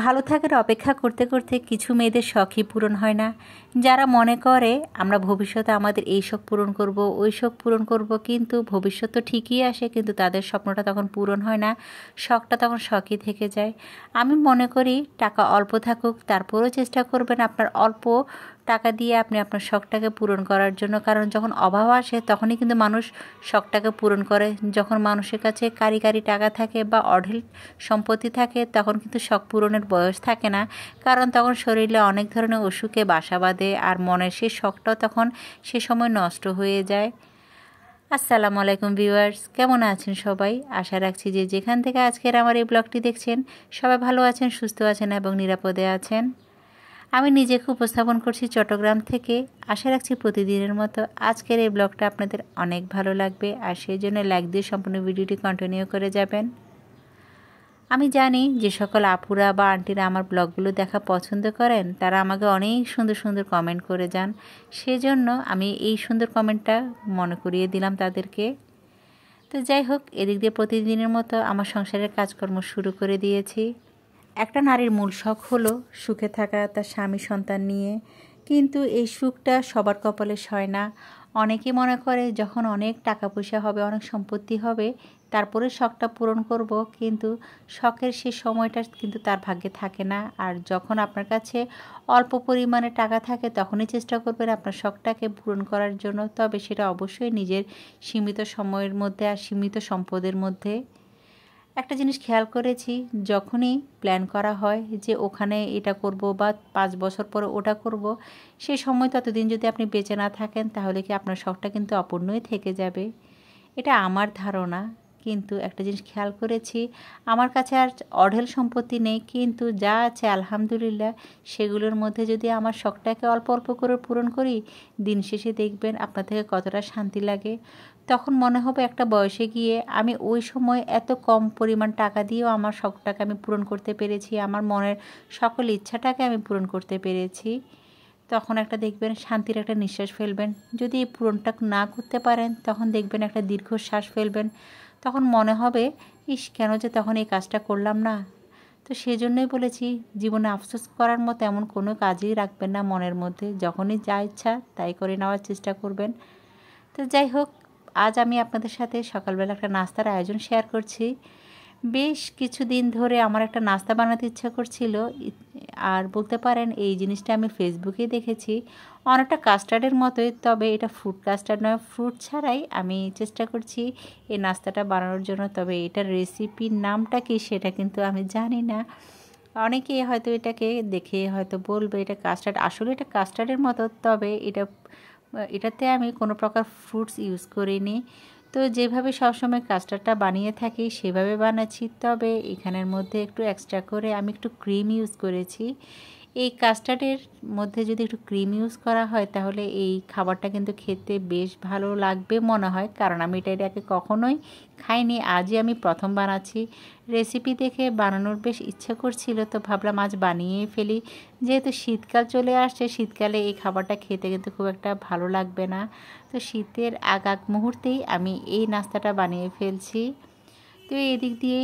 ভালো থাকার অপেক্ষা করতে করতে কিছু মেয়েদের শখই পূরণ হয় না। যারা মনে করে আমরা ভবিষ্যতে আমাদের এই শখ পূরণ করব, ওই শখ পূরণ করব, কিন্তু ভবিষ্যৎ তো ঠিকই আসে, কিন্তু তাদের স্বপ্নটা তখন পূরণ হয় না, শখটা তখন শখই থেকে যায়। আমি মনে করি টাকা অল্প থাকুক, তারপরেও চেষ্টা করবেন আপনার অল্প টাকা দিয়ে আপনি আপনার শখটাকে পূরণ করার জন্য। কারণ যখন অভাব আসে তখনই কিন্তু মানুষ শখটাকে পূরণ করে। যখন মানুষের কাছে কারি কারি টাকা থাকে বা অঢেল সম্পত্তি থাকে তখন কিন্তু শখ পূরণের বয়স থাকে না, কারণ তখন শরীরে অনেক ধরনের অসুখে বাসা বাঁধে আর মনের সেই শখটাও তখন সে সময় নষ্ট হয়ে যায়। আসসালামু আলাইকুম ভিউয়ার্স, কেমন আছেন সবাই? আশা রাখছি যে যেখান থেকে আজকের আমার এই ব্লগটি দেখছেন সবাই ভালো আছেন, সুস্থ আছেন এবং নিরাপদে আছেন। আমি নিজেকে উপস্থাপন করছি চট্টগ্রাম থেকে। আশা রাখছি প্রতিদিনের মতো আজকের এই ব্লগটা আপনাদের অনেক ভালো লাগবে, আর সেই জন্য লাইক দিয়ে সম্পূর্ণ ভিডিওটি কন্টিনিউ করে যাবেন। আমি জানি যে সকল আপুরা বা আন্টিরা আমার ব্লগগুলো দেখা পছন্দ করেন, তারা আমাকে অনেক সুন্দর সুন্দর কমেন্ট করে যান। সেজন্য আমি এই সুন্দর কমেন্টটা মনে করিয়ে দিলাম তাদেরকে। তো যাই হোক, এদিক দিয়ে প্রতিদিনের মতো আমার সংসারের কাজকর্ম শুরু করে দিয়েছি। একটা নারীর মূল শখ হলো সুখে থাকা তার স্বামী সন্তান নিয়ে, কিন্তু এই সুখটা সবার কপালে সয় না। অনেকে মনে করে যখন অনেক টাকা পয়সা হবে, অনেক সম্পত্তি হবে, তারপরে শখটা পূরণ করব, কিন্তু শখের সেই সময়টা কিন্তু তার ভাগ্যে থাকে না। আর যখন আপনার কাছে অল্প পরিমাণে টাকা থাকে তখনই চেষ্টা করবেন আপনার শখটাকে পূরণ করার জন্য, তবে সেটা অবশ্যই নিজের সীমিত সময়ের মধ্যে আর সীমিত সম্পদের মধ্যে। একটা জিনিস খেয়াল করেছি, যখনই প্ল্যান করা হয় যে ওখানে এটা করব বা 5 বছর পরে ওটা করব, সেই সময় ততদিন যদি আপনি বেঁচে না থাকেন তাহলে কি আপনার শখটা কিন্তু অপূর্ণই থেকে যাবে। এটা আমার ধারণা। কিন্তু একটা জিনিস খেয়াল করেছি, আমার কাছে আর অঢেল সম্পত্তি নেই, কিন্তু যা আছে আলহামদুলিল্লাহ, সেগুলোর মধ্যে যদি আমার শখটাকে অল্প অল্প করে পূরণ করি, দিন শেষে দেখবেন আপনার থেকে কতটা শান্তি লাগে। তখন মনে হবে একটা বয়সে গিয়ে আমি ওই সময় এত কম পরিমাণ টাকা দিয়েও আমার শখটাকে আমি পূরণ করতে পেরেছি, আমার মনের সকল ইচ্ছাটাকে আমি পূরণ করতে পেরেছি। তখন একটা দেখবেন শান্তির একটা নিঃশ্বাস ফেলবেন। যদি এই পূরণটা না করতে পারেন তখন দেখবেন একটা দীর্ঘশ্বাস ফেলবেন। তখন মনে হবে, ইস, কেন যে তখন এই কাজটা করলাম না। তো সেজন্যই বলেছি, জীবনে আফসোস করার মতো এমন কোনো কাজই রাখবেন না মনের মধ্যে। যখনই যা ইচ্ছা তাই করে নেওয়ার চেষ্টা করবেন। তো যাই হোক, আজ আমি আপনাদের সাথে সকালবেলা একটা নাস্তার আয়োজন শেয়ার করছি। বেশ কিছুদিন ধরে আমার একটা নাস্তা বানাতে ইচ্ছা করছিল, আর বলতে পারেন এই জিনিসটা আমি ফেসবুকেই দেখেছি, অনেকটা কাস্টার্ডের মতোই, তবে এটা ফ্রুট কাস্টার্ড নয়, ফ্রুট ছাড়াই আমি চেষ্টা করছি এই নাস্তাটা বানানোর জন্য। তবে এটার রেসিপির নামটা কি সেটা কিন্তু আমি জানি না। অনেকেই হয়তো এটাকে দেখে হয়তো বলবে এটা কাস্টার্ড, আসলে এটা কাস্টার্ডের মতো, তবে এটাতে আমি কোনো প্রকার ফ্রুটস ইউজ করিনি। তো যেভাবে সবসময় কাস্টার্ডটা বানিয়ে থাকি সেভাবে বানাচ্ছি, তবে এখানের মধ্যে একটু এক্সট্রা করে আমি একটু ক্রিম ইউজ করেছি। এই কাস্টার্ডের মধ্যে যদি একটু ক্রিম ইউজ করা হয় তাহলে এই খাবারটা কিন্তু খেতে বেশ ভালো লাগবে মনে হয়, কারণ আমি এটা আগে কখনোই খাইনি, আজই আমি প্রথম বানাচ্ছি। রেসিপি দেখে বানানোর বেশ ইচ্ছা করছিল, তো ভাবলাম আজ বানিয়েই ফেলি। যেহেতু শীতকাল চলে আসছে, শীতকালে এই খাবারটা খেতে কিন্তু খুব একটা ভালো লাগবে না, তো শীতের আগ মুহূর্তেই আমি এই নাস্তাটা বানিয়ে ফেলছি। তো এদিক দিয়ে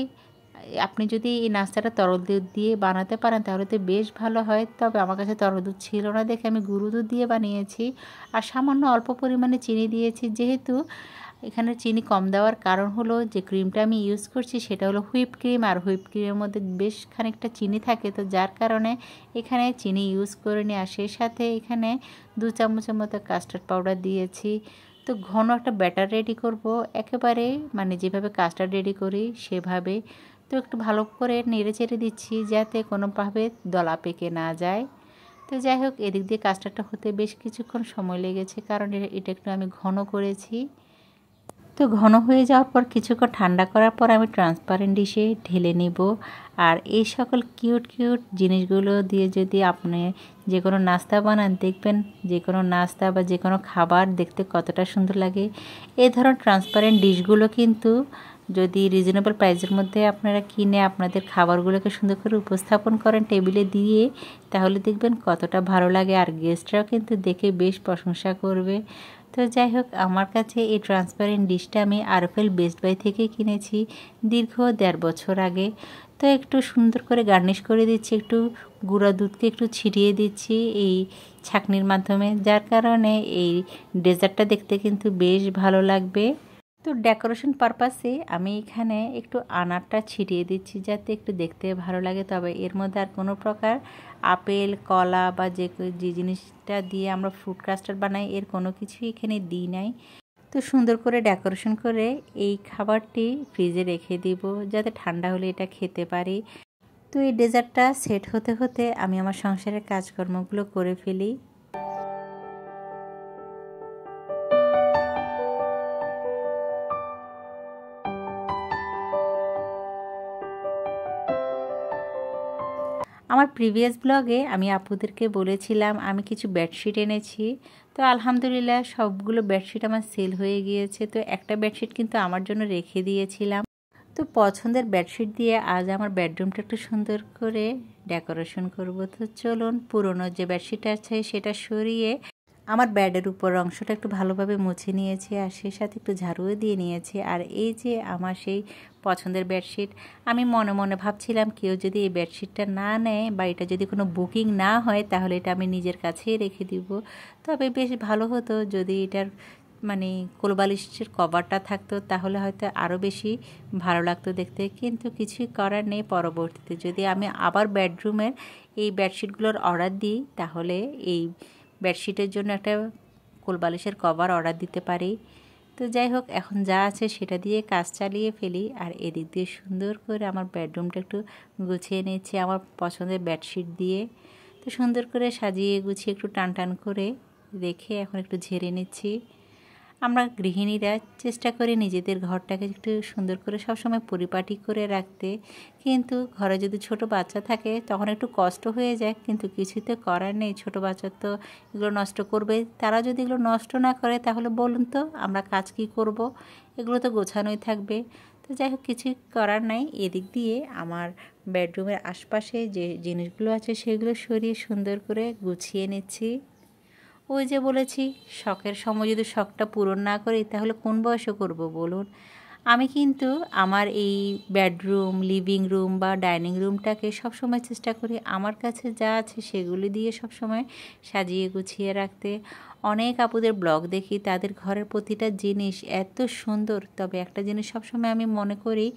আপনি যদি এই নাস্তাটা তরল দুধ দিয়ে বানাতে পারেন তাহলে তো বেশ ভালো হয়, তবে আমার কাছে তরল দুধ ছিল না দেখে আমি গুঁড়ো দুধ দিয়ে বানিয়েছি, আর সামান্য অল্প পরিমাণে চিনি দিয়েছি। যেহেতু এখানে চিনি কম দেওয়ার কারণ হলো যে ক্রিমটা আমি ইউজ করছি সেটা হলো হুইপ ক্রিম, আর হুইপ ক্রিমের মধ্যে বেশ খানিকটা চিনি থাকে, তো যার কারণে এখানে চিনি ইউজ করিনি। আর সেই সাথে এখানে 2 চামচের মতো কাস্টার্ড পাউডার দিয়েছি। তো ঘন একটা ব্যাটার রেডি করব, একেবারে মানে যেভাবে কাস্টার্ড রেডি করি সেভাবে। তো একটু ভালো করে নেড়ে চেড়ে দিচ্ছি যাতে কোনোভাবে দলা পেকে না যায়। তো যাই হোক, এদিক দিয়ে কাস্টার্ডটা হতে বেশ কিছুক্ষণ সময় লেগেছে, কারণ এটা একটু আমি ঘন করেছি। তো ঘন হয়ে যাওয়ার পর কিছুক্ষণ ঠান্ডা করার পর আমি ট্রান্সপারেন্ট ডিশে ঢেলে নিব। আর এই সকল কিউট কিউট জিনিসগুলো দিয়ে যদি আপনি যে কোনো নাস্তা বানান, দেখবেন যে কোনো নাস্তা বা যে কোনো খাবার দেখতে কতটা সুন্দর লাগে। এই ধরনের ট্রান্সপারেন্ট ডিশগুলো কিন্তু যদি রিজনেবল প্রাইসের মধ্যে আপনারা কিনে আপনাদের খাবারগুলোকে সুন্দর করে উপস্থাপন করেন টেবিলে দিয়ে, তাহলে দেখবেন কতটা ভালো লাগে, আর গেস্টরাও কিন্তু দেখে বেশ প্রশংসা করবে। তো যাই হোক, আমার কাছে এই ট্রান্সপারেন্ট ডিশটা আমি আরএফএল বেস্ট বাই থেকে কিনেছি দীর্ঘ 1.5 বছর আগে। তো একটু সুন্দর করে গার্নিশ করে দিচ্ছি, একটু গুঁড়া দুধকে একটু ছিটিয়ে দিচ্ছি এই ছাঁকনির মাধ্যমে, যার কারণে এই ডেজার্টটা দেখতে কিন্তু বেশ ভালো লাগবে। তো ডেকোরেশন পারপাসে আমি এখানে একটু আনারটা ছিটিয়ে দিচ্ছি যাতে একটু দেখতে ভালো লাগে। তবে এর মধ্যে আর কোনো প্রকার আপেল, কলা বা যে জিনিসটা দিয়ে আমরা ফ্রুট কাস্টার্ড বানাই এর কোনো কিছুই এখানে দিই নাই। তো সুন্দর করে ডেকোরেশন করে এই খাবারটি ফ্রিজে রেখে দিব যাতে ঠান্ডা হলে এটা খেতে পারি। তো এই ডেজার্টটা সেট হতে হতে আমি আমার সংসারের কাজকর্মগুলো করে ফেলি। আমার প্রিভিয়াস ব্লগে আমি আপুদেরকে বলেছিলাম আমি কিছু বেডশিট এনেছি। তো আলহামদুলিল্লাহ সবগুলো বেডশিট আমার সেল হয়ে গিয়েছে। তো একটা বেডশিট কিন্তু আমার জন্য রেখে দিয়েছিলাম। তো পছন্দের বেডশিট দিয়ে আজ আমার বেডরুমটা একটু সুন্দর করে ডেকোরেশন করব। তো চলুন, পুরনো যে বেডশিট আছে সেটা সরিয়ে আমার বেডের উপর অংশটা একটু ভালোভাবে মুছে নিয়েছি আর সেই সাথে একটু ঝাড়ুও দিয়ে নিয়েছি। আর এই যে আমার সেই পছন্দের বেডশিট, আমি মনে মনে ভাবছিলাম কেউ যদি এই বেডশিটটা না নেয় বা এটা যদি কোনো বুকিং না হয় তাহলে এটা আমি নিজের কাছেই রেখে দিব। তবে বেশ ভালো হতো যদি এটার কোলবালিশের কভারটা থাকতো, তাহলে হয়তো আরও বেশি ভালো লাগতো দেখতে। কিন্তু কিছুই করার নেই, পরবর্তীতে যদি আমি আবার বেডরুমের এই বেডশিটগুলোর অর্ডার দিই তাহলে এই বেডশিটের জন্য একটা কোলবালিশের কভার অর্ডার দিতে পারি। তো যাই হোক, এখন যা আছে সেটা দিয়ে কাজ চালিয়ে ফেলি। আর এদিক দিয়ে সুন্দর করে আমার বেডরুমটা একটু গুছিয়ে নিচ্ছি আমার পছন্দের বেডশিট দিয়ে। তো সুন্দর করে সাজিয়ে গুছিয়ে একটু টান টান করে রেখে এখন একটু ঝেড়ে নিচ্ছি। আমরা গৃহিণীরা চেষ্টা করি নিজেদের ঘরটাকে একটু সুন্দর করে সবসময় পরিপাটি করে রাখতে, কিন্তু ঘরে যদি ছোট বাচ্চা থাকে তখন একটু কষ্ট হয়ে যায়, কিন্তু কিছুতে করার নেই। ছোট বাচ্চা তো এগুলো নষ্ট করবে, তারা যদি এগুলো নষ্ট না করে তাহলে বলুন তো আমরা কাজ কি করব? এগুলো তো গোছানোই থাকবে। তো যাই হোক, কিছুই করার নাই। এদিক দিয়ে আমার বেডরুমের আশপাশে যে জিনিসগুলো আছে সেগুলো সরিয়ে সুন্দর করে গুছিয়ে নিচ্ছি। ওই যে বলেছি, শখের সময় যদি শখটা পূরণ না করি তাহলে কোন বয়সে করব বলুন? আমি কিন্তু আমার এই বেডরুম, লিভিং রুম বা ডাইনিং রুমটাকে সবসময় চেষ্টা করি আমার কাছে যা আছে সেগুলি দিয়ে সবসময় সাজিয়ে গুছিয়ে রাখতে। অনেক আপুদের ব্লগ দেখি, তাদের ঘরের প্রতিটা জিনিস এত সুন্দর। তবে একটা জিনিস সবসময় আমি মনে করি,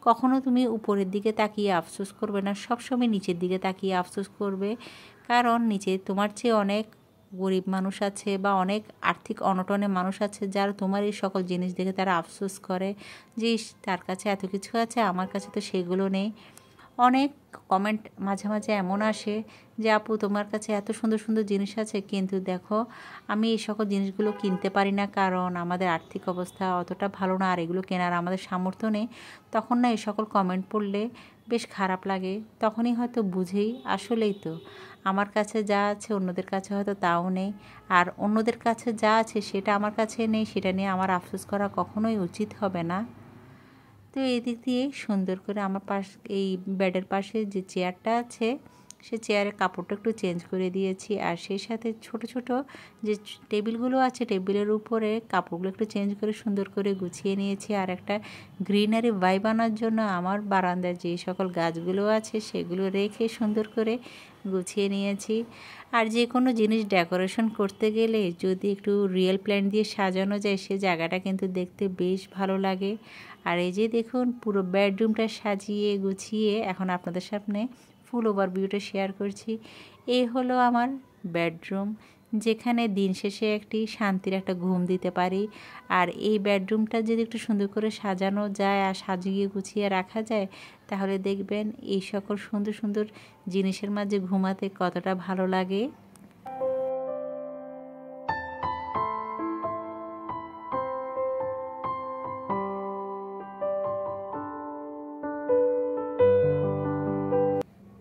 কখনো তুমি উপরের দিকে তাকিয়ে আফসোস করবে না, সবসময় নিচের দিকে তাকিয়ে আফসোস করবে। কারণ নিচে তোমার চেয়ে অনেক গরিব মানুষ আছে বা অনেক আর্থিক অনটনে মানুষ আছে যারা তোমার এই সকল জিনিস দেখে তারা আফসোস করে যে তার কাছে এত কিছু আছে, আমার কাছে তো সেগুলো নেই। অনেক কমেন্ট মাঝে মাঝে এমন আসে যে আপু তোমার কাছে এত সুন্দর সুন্দর জিনিস আছে, কিন্তু দেখো আমি এই সকল জিনিসগুলো কিনতে পারি না কারণ আমাদের আর্থিক অবস্থা অতটা ভালো না আর এগুলো কেনার আমাদের সামর্থ্য নেই। তখন না এই সকল কমেন্ট পড়লে বেশ খারাপ লাগে। তখনই হয়তো বুঝেই আসলেই তো আমার কাছে যা আছে অন্যদের কাছে হয়তো তাও নেই, আর অন্যদের কাছে যা আছে সেটা আমার কাছে নেই, সেটা নিয়ে আমার আফসোস করা কখনোই উচিত হবে না। তো এই দিক দিয়ে সুন্দর করে আমার এই বেডের পাশে যে চেয়ারটা আছে সে চেয়ারের কাপড়টা একটু চেঞ্জ করে দিয়েছি, আর সেই সাথে ছোট ছোট যে টেবিলগুলো আছে টেবিলের উপরে কাপড়গুলো একটু চেঞ্জ করে সুন্দর করে গুছিয়ে নিয়েছি। আর একটা গ্রিনারি ভাইব আনার জন্য আমার বারান্দায় যে সকল গাছগুলো আছে সেগুলো রেখে সুন্দর করে গুছিয়ে নিয়েছি। আর যে কোনো জিনিস ডেকোরেশন করতে গেলে যদি একটু রিয়েল প্ল্যান্ট দিয়ে সাজানো যায় সে জায়গাটা কিন্তু দেখতে বেশ ভালো লাগে। আর এই যে দেখুন পুরো বেডরুমটা সাজিয়ে গুছিয়ে এখন আপনাদের সামনে ফুল ওভারভিউটা শেয়ার করছি। এই হলো আমার বেডরুম, যেখানে দিন শেষে একটি শান্তির একটা ঘুম দিতে পারি। আর এই বেডরুমটা যদি একটু সুন্দর করে সাজানো যায় আর সাজিয়ে গুছিয়ে রাখা যায় তাহলে দেখবেন এই সকল সুন্দর সুন্দর জিনিসের মাঝে ঘুমাতে কতটা ভালো লাগে।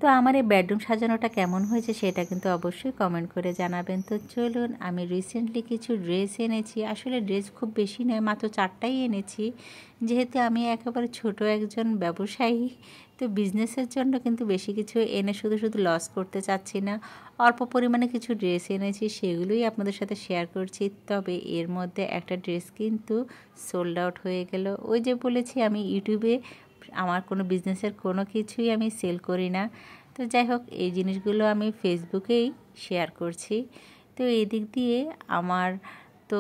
তো আমার এই বেডরুম সাজানোটা কেমন হয়েছে সেটা কিন্তু অবশ্যই কমেন্ট করে জানাবেন। তো চলুন, আমি রিসেন্টলি কিছু ড্রেস এনেছি। আসলে ড্রেস খুব বেশি নয়, মাত্র 4টাই এনেছি। যেহেতু আমি একেবারে ছোট একজন ব্যবসায়ী, তো বিজনেসের জন্য কিন্তু বেশি কিছু এনে শুধু শুধু লস করতে চাচ্ছি না। অল্প পরিমাণে কিছু ড্রেস এনেছি, সেগুলোই আপনাদের সাথে শেয়ার করছি। তবে এর মধ্যে একটা ড্রেস কিন্তু সোল্ড আউট হয়ে গেল। ওই যে বলেছি, আমি ইউটিউবে আমার কোনো বিজনেসের কোনো কিছুই আমি সেল করি না। তো যাই হোক, এই জিনিসগুলো আমি ফেসবুকেই শেয়ার করছি। তো এই দিক দিয়ে আমার তো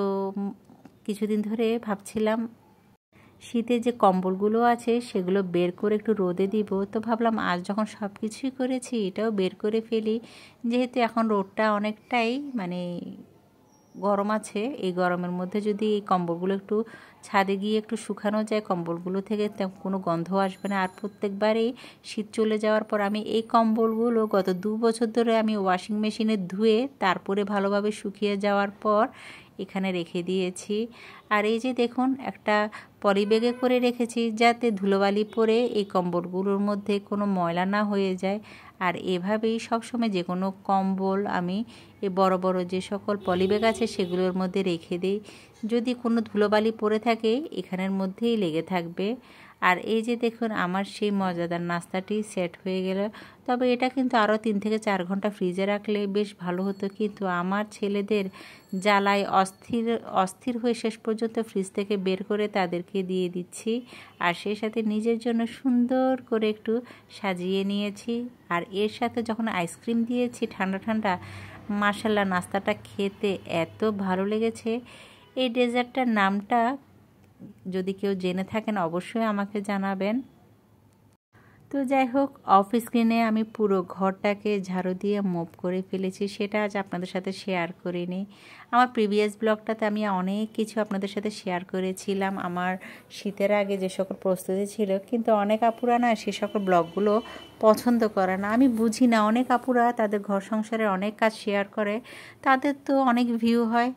কিছুদিন ধরে ভাবছিলাম শীতের যে কম্বলগুলো আছে সেগুলো বের করে একটু রোদে দিব। তো ভাবলাম আজ যখন সব কিছুই করেছি এটাও বের করে ফেলি, যেহেতু এখন রোদটা অনেকটাই গরম আছে। এই গরমের মধ্যে যদি এই কম্বলগুলো একটু ছাদে গিয়ে একটু শুকানো যায়, কম্বলগুলো থেকে কোনো গন্ধ আসবে না। আর প্রত্যেকবারই শীত চলে যাওয়ার পর আমি এই কম্বলগুলো গত 2 বছর ধরে আমি ওয়াশিং মেশিনে ধুয়ে তারপরে ভালোভাবে শুকিয়ে যাওয়ার পর এখানে রেখে দিয়েছি। আর এই যে দেখুন, একটা পলিব্যাগে করে রেখেছি যাতে ধুলোবালি পরে এই কম্বলগুলোর মধ্যে কোনো ময়লা না হয়ে যায়। আর এভাবেই সবসময় যে কোনো কম্বল আমি এই বড় বড় যে সকল পলিব্যাগ আছে সেগুলোর মধ্যে রেখে দিই। যদি কোনো ধুলোবালি পড়ে থাকে এখানের মধ্যেই লেগে থাকবে। আর এই যে দেখুন, আমার সেই মজাদার নাস্তাটি সেট হয়ে গেল। তবে এটা কিন্তু আরও 3 থেকে 4 ঘন্টা ফ্রিজে রাখলে বেশ ভালো হতো, কিন্তু আমার ছেলেদের জ্বালায় অস্থির হয়ে শেষ পর্যন্ত ফ্রিজ থেকে বের করে তাদেরকে দিয়ে দিচ্ছি। আর সেই সাথে নিজের জন্য সুন্দর করে একটু সাজিয়ে নিয়েছি। আর এর সাথে যখন আইসক্রিম দিয়েছি ঠান্ডা ঠান্ডা, মাশাআল্লাহ, নাস্তাটা খেতে এত ভালো লেগেছে। এই ডেজার্টটার নামটা যদি কেউ জেনে থাকেন অবশ্যই আমাকে জানাবেন। তো যাই হোক, অফ স্ক্রিনে আমি পুরো ঘরটাকে ঝাড়ু দিয়ে মোপ করে ফেলেছি, সেটা আজ আপনাদের সাথে শেয়ার করিনি। আমার প্রিভিয়াস ব্লগটাতে আমি অনেক কিছু আপনাদের সাথে শেয়ার করেছিলাম, আমার শীতের আগে যে সকল প্রস্তুতি ছিল, কিন্তু অনেক আপুরা না সে সকল ব্লগগুলো পছন্দ করে না। আমি বুঝি না, অনেক আপুরা তাদের ঘর সংসারে অনেক কাজ শেয়ার করে, তাদের তো অনেক ভিউ হয়।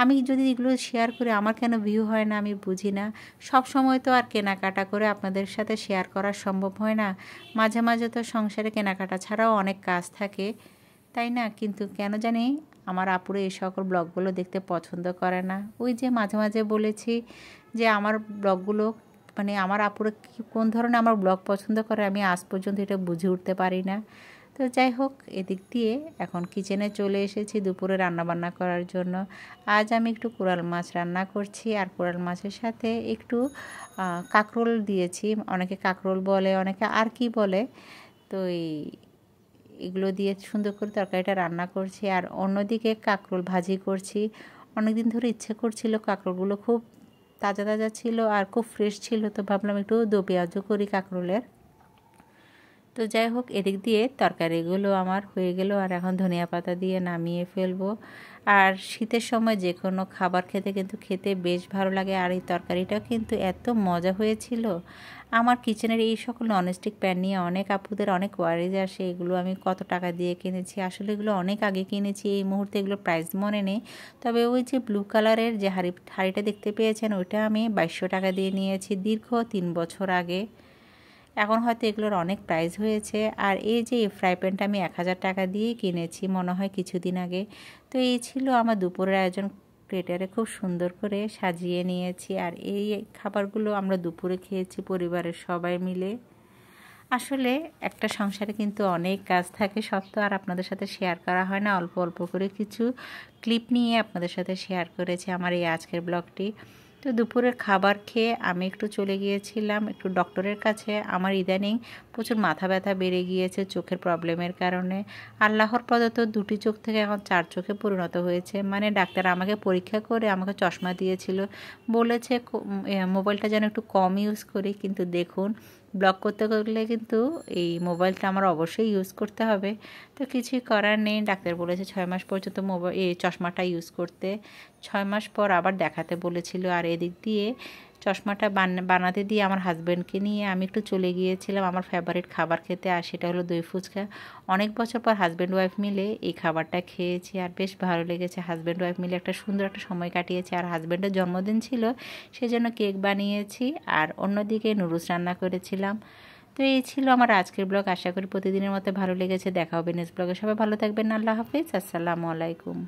আমি যদি এগুলো শেয়ার করি আমার কেন ভিউ হয় না আমি বুঝি না। সব সময় তো আর কেনাকাটা করে আপনাদের সাথে শেয়ার করা সম্ভব হয় না। মাঝে মাঝে তো সংসারে কেনাকাটা ছাড়াও অনেক কাজ থাকে, তাই না? কিন্তু কেন জানি আমার আপুরে এই সকল ব্লগগুলো দেখতে পছন্দ করে না। ওই যে মাঝে মাঝে বলেছি যে আমার ব্লগগুলো আমার আপুরে কোন ধরনের আমার ব্লগ পছন্দ করে, আমি আজ পর্যন্ত এটা বুঝে উঠতে পারি না। তো যাই হোক, এদিক দিয়ে এখন কিচেনে চলে এসেছি দুপুরে রান্নাবান্না করার জন্য। আজ আমি একটু কোরাল মাছ রান্না করছি, আর কোরাল মাছের সাথে একটু কাঁকরোল দিয়েছি। অনেকে কাঁকরোল বলে, অনেকে আর কি বলে। তো এগুলো দিয়ে সুন্দর করে তরকারিটা রান্না করছি। আর অন্যদিকে কাঁকরোল ভাজি করছি। অনেক দিন ধরে ইচ্ছে করছিল, কাঁকরোলগুলো খুব তাজা তাজা ছিল আর খুব ফ্রেশ ছিল, তো ভাবলাম একটু দো পেঁয়াজও করি কাঁকরোলের। তো যাই হোক, এদিক দিয়ে তরকারিগুলো আমার হয়ে গেল, আর এখন ধনিয়া পাতা দিয়ে নামিয়ে ফেলবো। আর শীতের সময় যে কোনো খাবার খেতে বেশ ভালো লাগে। আর এই তরকারিটাও কিন্তু এত মজা হয়েছিল। আমার কিচেনের এই সকল ননস্টিক প্যান নিয়ে অনেক আপুদের অনেক ওয়ারিজ আসে, এগুলো আমি কত টাকা দিয়ে কিনেছি। আসলে এগুলো অনেক আগে কিনেছি, এই মুহূর্তে এগুলো প্রাইস মনে নেই। তবে ওই যে ব্লু কালারের যে হাঁড়িটা দেখতে পেয়েছেন, ওইটা আমি 2200 টাকা দিয়ে নিয়েছি দীর্ঘ 3 বছর আগে। এখন হয়তো এগুলোর অনেক প্রাইস হয়েছে। আর এই যে ফ্রাই প্যানটা আমি 1000 টাকা দিয়ে কিনেছি মনে হয় কিছুদিন আগে। তো এই ছিল আমার দুপুরের আয়োজন। প্লেটারে খুব সুন্দর করে সাজিয়ে নিয়েছি। আর এই খাবারগুলো আমরা দুপুরে খেয়েছি পরিবারের সবাই মিলে। আসলে একটা সংসারে কিন্তু অনেক কাজ থাকে, সব তো আর আপনাদের সাথে শেয়ার করা হয় না। অল্প অল্প করে কিছু ক্লিপ নিয়ে আপনাদের সাথে শেয়ার করেছি আমার এই আজকের ব্লগটি। তো দুপুরের খাবার খেয়ে আমি একটু চলে গিয়েছিলাম একটু ডক্টরের কাছে। আমার ইদানিং প্রচুর মাথা ব্যথা বেড়ে গিয়েছে চোখের প্রবলেমের কারণে। আল্লাহর প্রদত্ত 2টি চোখ থেকে এখন 4 চোখে পরিণত হয়েছে। ডাক্তার আমাকে পরীক্ষা করে আমাকে চশমা দিয়েছিল, বলেছে মোবাইলটা যেন একটু কম ইউজ করি। কিন্তু দেখুন, ব্লগ করতে গেলে কিন্তু এই মোবাইলটা আমার অবশ্যই ইউজ করতে হবে। তো কিছুই করার নেই, ডাক্তার বলেছে 6 মাস পর্যন্ত চশমাটা ইউজ করতে। 6 মাস পর আবার দেখাতে বলেছিল। আর এদিক দিয়ে চশমাটা বানাতে দিয়ে আমার হাজব্যান্ডকে নিয়ে আমি একটু চলে গিয়েছিলাম আমার ফেভারিট খাবার খেতে, আর সেটা হলো দই ফুচকা। অনেক বছর পর হাজব্যান্ড ওয়াইফ মিলে এই খাবারটা খেয়েছি, আর বেশ ভালো লেগেছে। হাজব্যান্ড ওয়াইফ মিলে একটা সুন্দর একটা সময় কাটিয়েছি। আর হাজব্যান্ডের জন্মদিন ছিল, সেজন্য কেক বানিয়েছি। আর অন্যদিকে নুডলস রান্না করেছিলাম। তো এই ছিল আমার আজকের ব্লগ। আশা করি প্রতিদিনের মতো ভালো লেগেছে। দেখা হবে নেক্সট ব্লগে। সবাই ভালো থাকবেন। আল্লাহ হাফিজ। আসসালামু আলাইকুম।